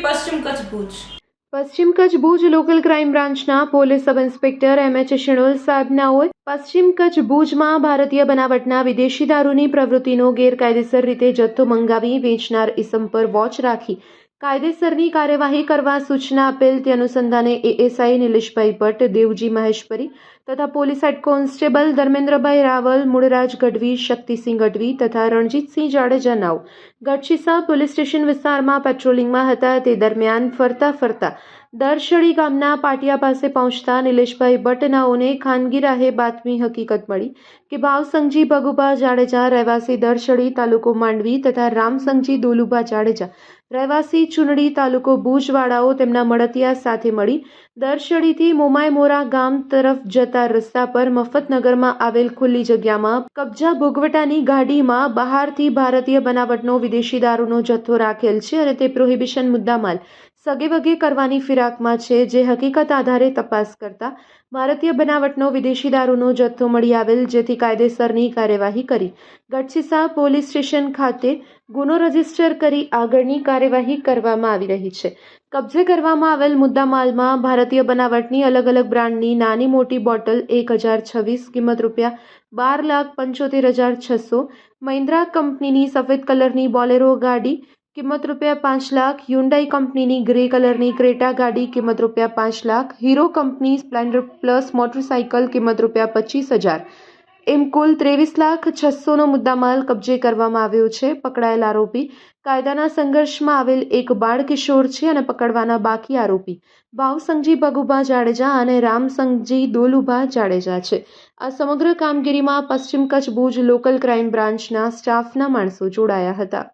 પશ્ચિમ કચ્છ ભુજ. પશ્ચિમ Kutch Bhuj local crime બ્રાન્ચના પોલીસ સબ ઇન્સ્પેક્ટર એમ.એચ. શિણોલ સાહેબનાઓએ પશ્ચિમ કચ્છ ભુજમાં ભારતીય બનાવટના વિદેશી દારૂની પ્રવૃત્તિનો ગેરકાયદેસર રીતે જથ્થો મંગાવી વેચનાર ઇસમ પર વોચ રાખી કાયદેસરની કાર્યવાહી કરવા સૂચના આપેલ. તે અનુસંધાને એએસઆઈ નિલેશભાઈ ભટ્ટ, દેવજી મહેશ્વરી તથા police head constable Dharmendrabhai Raval, Mulraj Gadhvi, Shaktisinh Gadhvi તથા રણજીતસિંહ જાડેજા નાઓ ગઢશીસા પોલીસ સ્ટેશન વિસ્તારમાં પેટ્રોલિંગમાં હતા. તે દરમિયાન ફરતા દરશળી ગામના પાટિયા પાસે પહોંચતા નિલેશભાઈ ભટ્ટ નાઓને ખાનગી રાહે બાતમી હકીકત મળી કે ભાવસંગજી ભગુભા જાડેજા રહેવાસી દરશળી તાલુકો માંડવી તથા રામસંગજી દોલુભા જાડેજા રહેવાસી ચુનડી તાલુકો ભુજવાળાઓ તેમના મળતિયા સાથે મળી દરશળીથી મોમાય મોરા ગામ તરફ જતા રસ્તા પર મફતનગરમાં આવેલ ખુલ્લી જગ્યામાં કબજા ભોગવટાની ગાડીમાં બહારથી ભારતીય બનાવટનો વિદેશી દારૂનો જથ્થો રાખેલ છે અને તે પ્રોહિબિશન મુદ્દામાલ સગેવગે કરવાની ફિરાકમાં છે. જે હકીકત આધારે તપાસ કરતા ભારતીય બનાવટનો વિદેશી દારૂનો જથ્થો મળી આવેલ, જેથી કાયદેસરની કાર્યવાહી કરી ગઢશીસા પોલીસ સ્ટેશન ખાતે ગુનો રજીસ્ટર કરી આગળની કાર્યવાહી કરવામાં આવી રહી છે. કબજે કરવામાં આવેલ મુદ્દામાલમાં ભારતીય બનાવટની અલગ અલગ બ્રાન્ડની નાની મોટી બોટલ 1026 કિંમત ₹5,75,600, મહિન્દ્રા કંપનીની સફેદ કલરની બોલેરો ગાડી કિંમત ₹5 લાખ, હ્યુન્ડાઈ કંપનીની ગ્રે કલરની ક્રેટા ગાડી કિંમત ₹5 lakh, hero company Splendor plus motorcycle કિંમત ₹25,000 એમ કુલ 23,06,000નો મુદ્દામાલ કબજે કરવામાં આવ્યો છે. પકડાયેલ આરોપી કાયદાના સંઘર્ષમાં આવેલ એક બાળ કિશોર છે અને પકડવાના બાકી આરોપી ભાવસંગજી ભગુભા જાડેજા અને રામસંગજી દોલુભા જાડેજા છે. આ સમગ્ર કામગીરીમાં પશ્ચિમ કચ્છ ભુજ લોકલ ક્રાઇમ બ્રાન્ચના સ્ટાફના માણસો જોડાયા હતા.